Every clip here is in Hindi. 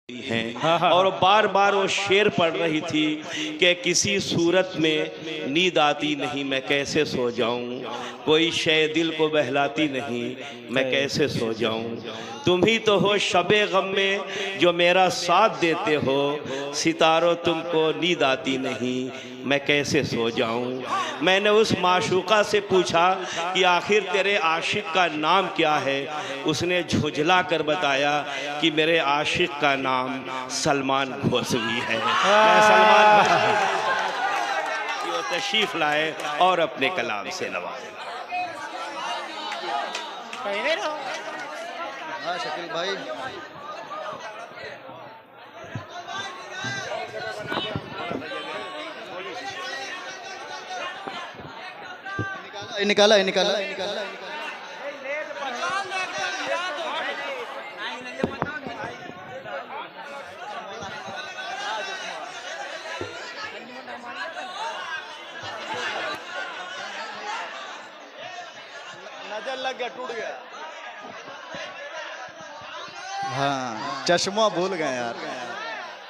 हैं और बार बार वो शेर पढ़ रही थी कि किसी सूरत में नींद आती नहीं, मैं कैसे सो जाऊं, कोई शय दिल को बहलाती नहीं, मैं कैसे सो जाऊं, तुम ही तो हो शबे गम में जो मेरा साथ देते हो, सितारों तुमको नींद आती नहीं, मैं कैसे सो जाऊं। मैंने उस माशूका से पूछा कि आखिर तेरे आशिक का नाम क्या है। उसने झुंझला कर बताया कि मेरे आशिक का नाम सलमान घोसवी है। मैं सलमान कि वो तशरीफ लाए और अपने कलाम से नवाजे। हाँ शकील भाई, निकाला निकाला निकाला। नजर लग गया, टूट गया। हाँ, चश्मा भूल गए यार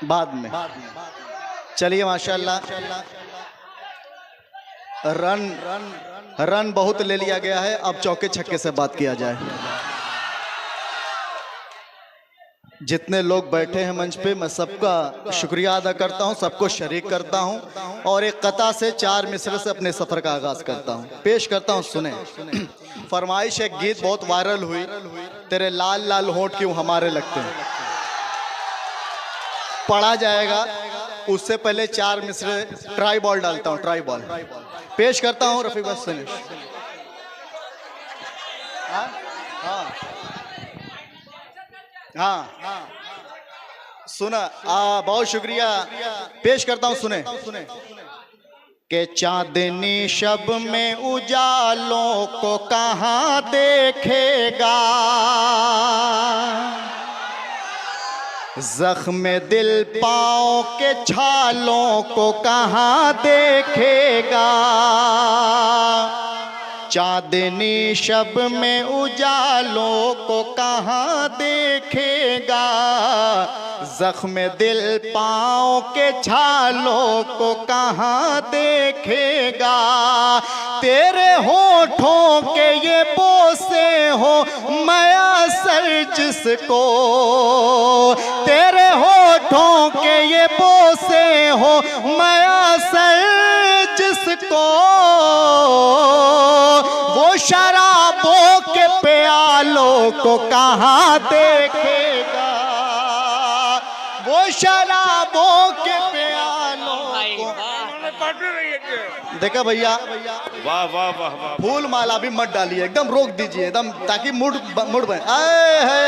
बाद में। चलिए माशाल्लाह, रन बहुत ले लिया गया है। अब चौके छक्के से बात किया जाए। जितने लोग बैठे हैं मंच पे, मैं सबका शुक्रिया अदा करता हूं, सबको शरीक करता हूं और एक कता से 4 मिसरे से अपने सफर का आगाज करता हूं। पेश करता हूं, सुने। फरमाइश एक गीत बहुत वायरल हुई, तेरे लाल लाल होंठ क्यों हमारे लगते हैं, पढ़ा जाएगा। उससे पहले 4 मिसरे ट्राई बॉल डालता हूं, ट्राई बॉल पेश करता हूं। रफीक बस सुने। हाँ सुना, बहुत शुक्रिया। पेश करता हूं, सुने। के चांदनी शब में उजालों को कहाँ देखेगा, जख्म दिल पाँव के छालों को कहाँ देखेगा। चांदनी शब में उजालों को कहाँ देखेगा, जख्म दिल पाँव के छालों को कहाँ देखेगा। तेरे होठों के ये बोसे हो मयासर जिसको, तेरे होठों के ये बोसे हो मयासर जिसको, वो शराबों के प्यालों को कहाँ देखेगा, वो शराबों के प्यालों को। देखा भैया, वाह वाह वाह वाह। फूल माला भी मत डालिए, एकदम रोक दीजिए एकदम, ताकि मुड़ बने। है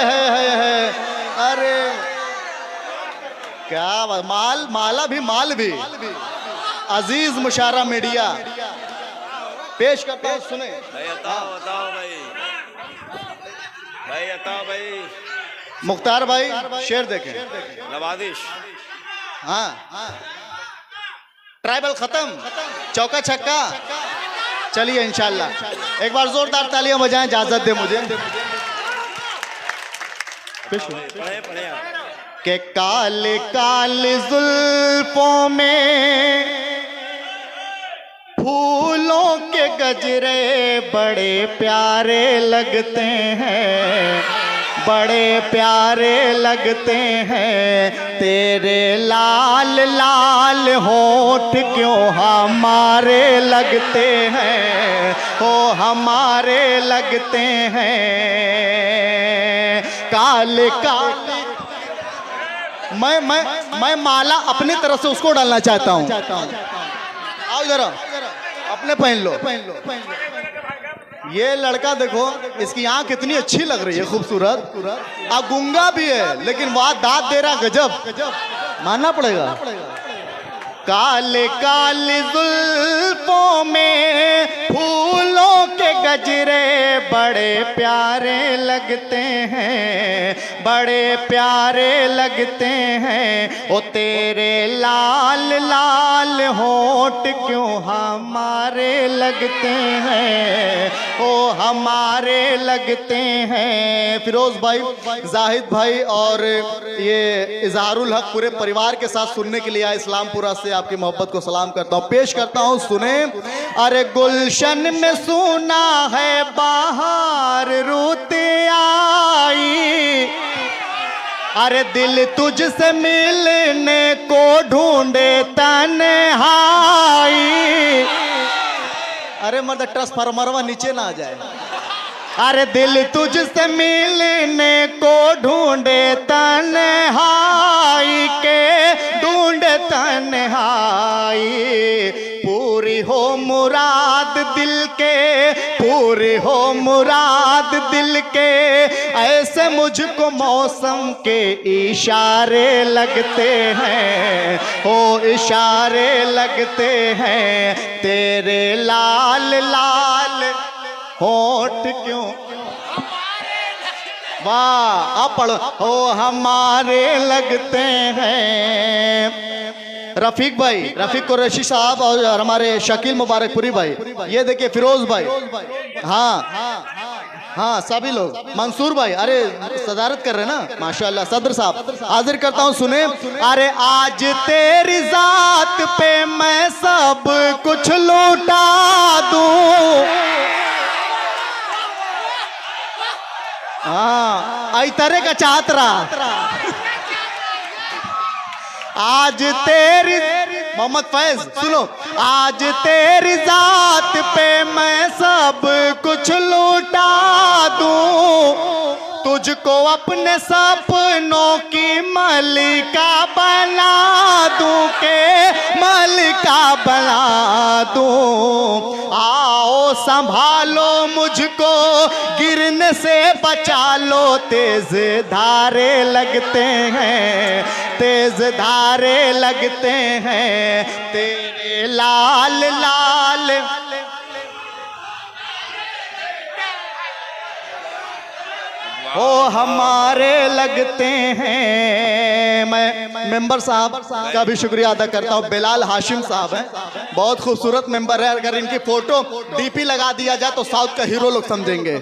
अरे क्या माल, माला भी माल भी। अजीज मुशारा मीडिया पेश करता हूं, सुने। भाई बताओ भाई मुख्तार भाई शेर देखें। नवाजिश। हाँ, ट्राइबल खत्म, चौका छक्का। चलिए इंशाल्लाह एक बार जोरदार तालियां बजाएं, इजाजत दे मुझे। पढ़े के काले काले जुल्फों में फूलों के गजरे बड़े प्यारे लगते हैं, बड़े प्यारे लगते हैं। तेरे लाल लाल होठ क्यों हमारे लगते हैं, ओ हमारे लगते हैं। काले काले मैं माला अपनी तरफ से उसको डालना चाहता हूँ। आओ जरा, अपने पहन लो। ये लड़का देखो, इसकी आंख कितनी अच्छी लग रही है, खूबसूरत। गुंगा भी है लेकिन वह दांत दे रहा, गजब, मानना पड़ेगा। काले काले जुल्फों में फूलों के गजरे बड़े प्यारे लगते हैं, बड़े प्यारे लगते हैं। ओ तेरे लाल लाल होठ क्यों हमारे लगते हैं, ओ हमारे लगते हैं। फिरोज भाई, जाहिद भाई और ये इजहारुल हक पूरे परिवार के साथ सुनने के लिए आए इस्लामपुरा से, आपकी मोहब्बत को सलाम करता हूँ, पेश करता हूँ, सुने। अरे गुलशन में सुना है बाहर रुते आई, अरे दिल तुझसे मिलने को ढूंढे तन्हाई। अरे मर्द ट्रांसफार्मरवा नीचे ना आ जाए। अरे दिल तुझसे मिलने को ढूंढे तन्हाई के, ढूंढे तन्हाई। पूरी हो मुराद दिल के, पूरी हो मुराद दिल के, ऐसे मुझको मौसम के इशारे लगते हैं, ओ इशारे लगते हैं। तेरे लाल लाल होठ क्यों, वाह आप पढ़ो, ओ हमारे लगते हैं। रफीक भाई, रफीक कुरैशी साहब और हमारे शकील मुबारकपुरी भाई, ये देखिए फिरोज भाई, हाँ हाँ सभी लोग, मंसूर भाई, अरे सदारत कर रहे हैं ना माशाल्लाह। सदर साहब हाजिर करता हूँ, सुने। अरे आज तेरी जात पे मैं सब कुछ लौटा दूं, हाँ आई तरह का चाहत रहा। आज तेरी, मोहम्मद फैज सुनो, आज तेरी जात पे मैं सब कुछ लौटा दूं, तुझको अपने सपनों की मलिका बना दूं के, मलिका बना दूं। आओ संभालो मुझको, गिरने से बचा लो, तेज धारे लगते हैं, तेज धारे लगते हैं। तेरे लाल लाल ओ हमारे लगते हैं। मैं मेंबर साहब का भी शुक्रिया अदा करता हूँ। बिलाल हाशिम साहब हैं, बहुत खूबसूरत मेंबर है। अगर इनकी फोटो डीपी लगा दिया जाए तो साउथ का हीरो लोग समझेंगे।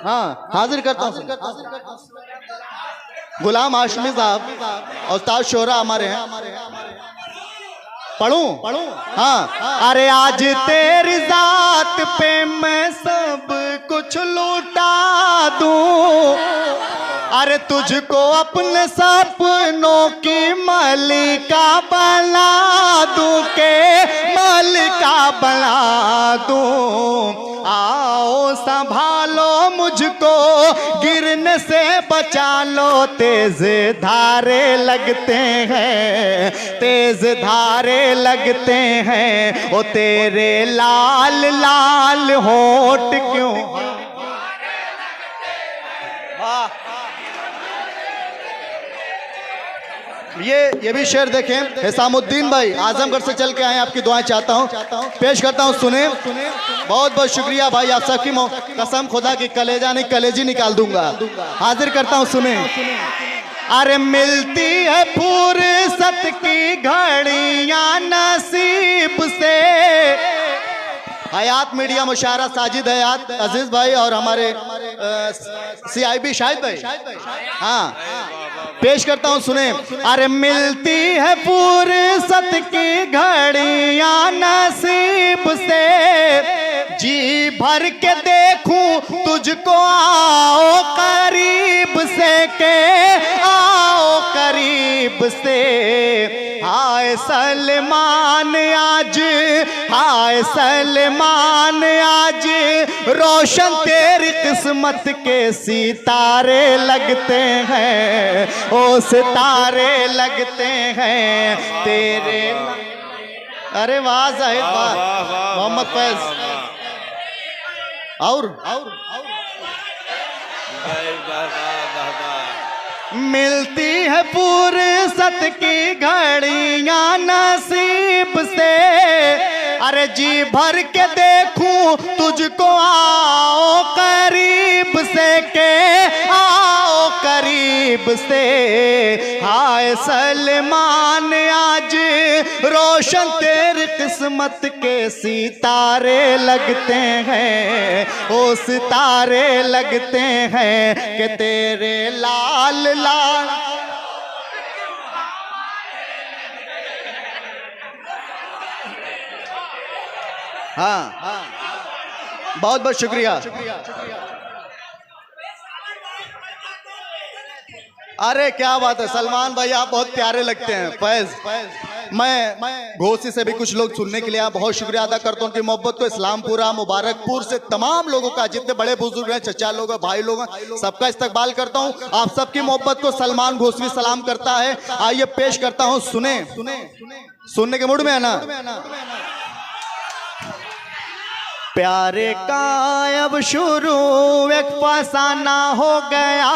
हाँ हाजिर करता हूँ गुलाम हाशमी साहब और ताज शोहरा हमारे हैं। पढ़ूं? हाँ। अरे आज तेरी जात पे मैं सब कुछ लौटा दूं, अरे तुझको अपने सपनों की मलिका बना दूं के, मलिका बना दूं। आओ संभालो मुझको, गिरने से बचा लो, तेज धारे लगते हैं, तेज धारे लगते हैं। ओ तेरे लाल लाल होठ क्यों, ये भी शेर देखें। हिसामुद्दीन भाई आजमगढ़ से चल के आए, आपकी दुआएं चाहता हूँ, पेश करता हूँ, सुने। बहुत बहुत शुक्रिया भाई, आप सबकी कसम खुदा की कलेजा नहीं कलेजी निकाल दूंगा। हाजिर करता हूँ, सुने। अरे मिलती है फुर्सत की घड़ियां नसीब से, हयात मीडिया मुशायरा साजिद हयात अजीज भाई और हमारे CIB शाहिद भाई, हाँ पेश करता हूँ, सुने। अरे मिलती है फुर्सत की घड़ियां नसीब से, जी भर के देखूं तुझको, आओ करीब से के, आओ करीब से। हाय सलमान आज, हाय सलमान आज, रोशन तेरी किस्मत के सितारे लगते हैं, ओ सितारे लगते हैं तेरे। अरे वाह जाहिद, वाह मोहम्मद फैज। और मिलती है फुर्सत की घड़ियां नसीब से, अरे जी भर के देखूं तुझको, आओ करीब से के, आओ करीब से। हाय सलमान आज रोशन तेरी किस्मत के सितारे लगते हैं, ओ सितारे लगते हैं कि तेरे लाल लाल। हाँ, बहुत बहुत शुक्रिया। अरे क्या बात है सलमान भाई, आप बहुत प्यारे लगते हैं। फैज, मैं घोसी से भी कुछ लोग सुनने के लिए आया, बहुत शुक्रिया अदा करता हूँ उनकी मोहब्बत को। इस्लामपुरा मुबारकपुर से तमाम लोगों का, जितने बड़े बुजुर्ग हैं, चचा लोग हैं, भाई लोग हैं, सबका इस्तकबाल करता हूँ। आप सबकी मोहब्बत को सलमान घोसवी सलाम करता है। आइए पेश करता हूँ, सुनने के मूड में है ना? प्यारे का अब शुरू एक फसाना हो गया,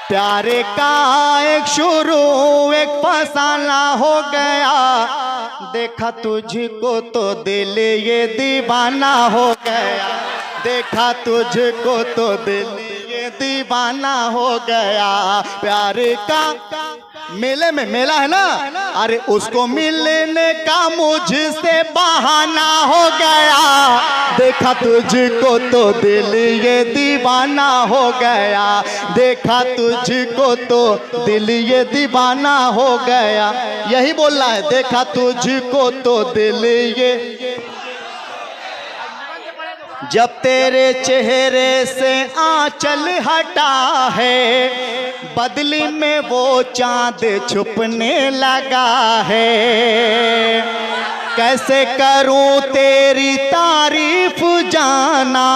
प्यारे का एक शुरू एक फसाना हो गया। देखा तुझको तो दिल ये दीवाना हो गया, देखा तुझको तो दिल ये दीवाना हो गया। प्यारे का मेले में, मेला है ना, अरे उसको मिलने का मुझसे बहाना हो गया। देखा तुझको तो दिल ये दीवाना हो गया, देखा तुझको तो दिल ये दीवाना हो गया। यही बोलना है, देखा तुझको तो दिल ये। जब तेरे चेहरे से आंचल हटा है, बदली में वो चांद छुपने लगा है। कैसे करूं तेरी तारीफ जाना,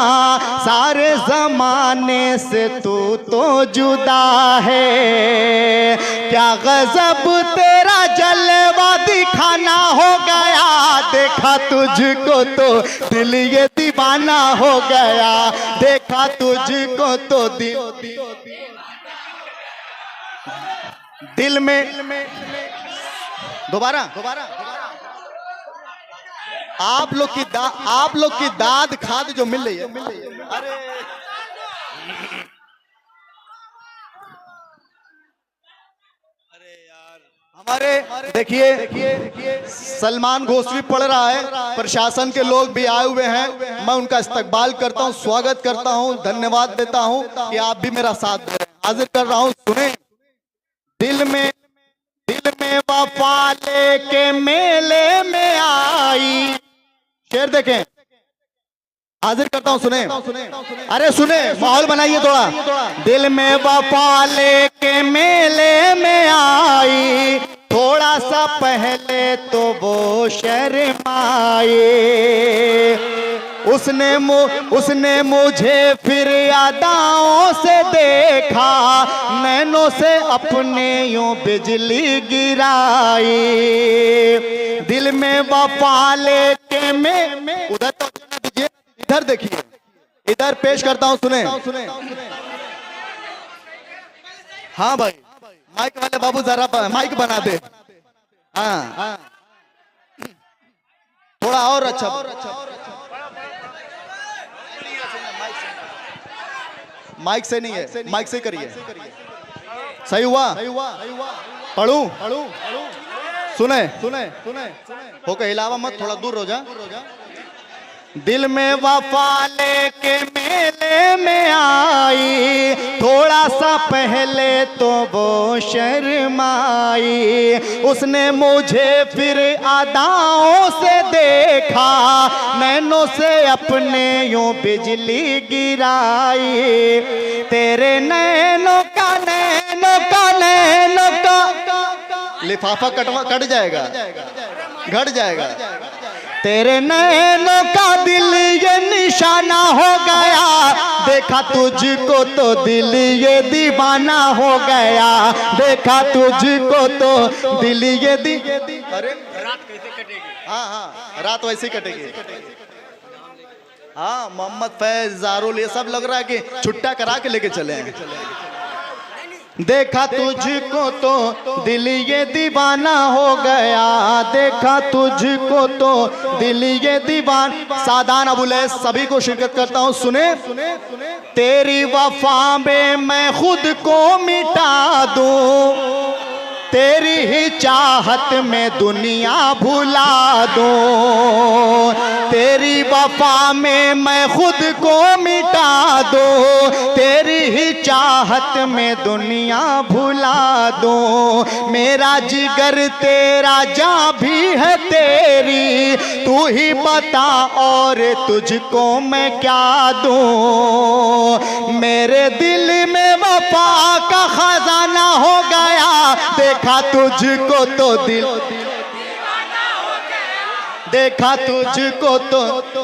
सारे जमाने से तू तो जुदा है। क्या गजब तेरा जलवा दिखाना हो गया, देखा तुझको तो दिल ये दीवाना हो गया, देखा तुझको तो दिल में। दोबारा आप लोग की दाद खाद जो मिल रही है, अरे हमारे देखिए सलमान घोसवी पढ़ रहा है, प्रशासन के लोग भी आए हुए हैं। मैं उनका इस्तकबाल करता हूं, स्वागत करता हूं, धन्यवाद देता हूं कि आप भी मेरा साथ दे रहे हैं। हाजिर कर रहा हूं, सुने। दिल में वफा लेके मेले में आई, शेर देखें, हाजिर करता हूं, सुने। अरे सुने, माहौल बनाइए थोड़ा। दिल में वफा लेके मेले में आई, थोड़ा सा पहले तो वो शर्माए। उसने मुझे फिर यादाओं से देखा, नैनों से अपने यूं बिजली गिराई। दिल में वफा लेके मैं, उधर तो दीजिए, इधर देखिए, इधर पेश करता हूं, सुने। हाँ भाई, माइक वाले बाबू जरा माइक बना दे। हाँ, थोड़ा और अच्छा। माइक से नहीं है, माइक से करिए। सही हुआ? पढ़ू? सुने हो के हिलावा मत, थोड़ा दूर हो जा। दिल में वफा लेके मेले में आई, थोड़ा सा पहले तो वो शर्माई। उसने मुझे फिर अदाओं से देखा, नैनों से अपने यूं बिजली गिराई। तेरे नैनों का लिफाफा कट जाएगा, घट जाएगा। तेरे नैनों का दिल ये निशाना हो गया, देखा तुझको तो दिल ये दीवाना हो गया, देखा तुझको तो दिल ये अरे रात कैसे कटेगी? हाँ, रात वैसे कटेगी। हाँ, मोहम्मद फैज, जारुल, ये सब लग रहा है कि छुट्टा करा के लेके चले हैं। देखा तुझको तो दिल ये दीवाना हो गया, देखा तुझको तो दिल ये दीवाना। सादान अबुलैस सभी को शिरकत करता हूँ, सुने। तेरी वफा में मैं खुद को मिटा दूं, तेरी ही चाहत में दुनिया भुला दूं, तेरी वफा में मैं खुद को मिटा दूं, तेरी ही चाहत में दुनिया भुला दूं। मेरा जिगर तेरा जान भी है तेरी, तू ही बता और तुझको मैं क्या दूं। मेरे दिल में वफा का खजाना हो गया, देखा तुझको तो दिल, देखा तुझको तो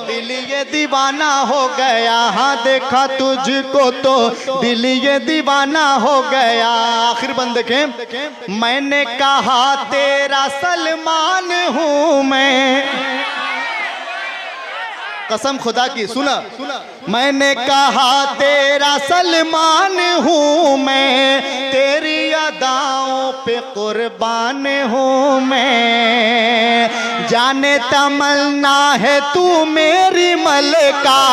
दिल ये दीवाना हो गया, हाँ देखा तुझको तो दिल ये दीवाना हो गया। आखिर बंद देखें। मैंने कहा तेरा सलमान हूँ मैं, कसम खुदा की, सुना। मैंने कहा तेरा सलमान हूँ मैं, तेरी अदाओं पे कुर्बान हूँ मैं। जाने तमन्ना है तू मेरी मलका,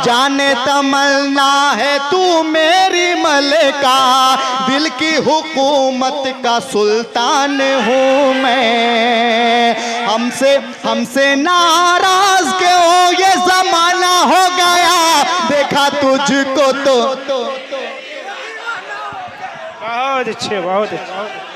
जाने तमन्ना है तू मेरी मलका, दिल की हुकूमत का सुल्तान हूँ मैं। हमसे नाराज क्यों ये जमाना हो गया, देखा तुझको तो। बहुत अच्छे, बहुत अच्छे।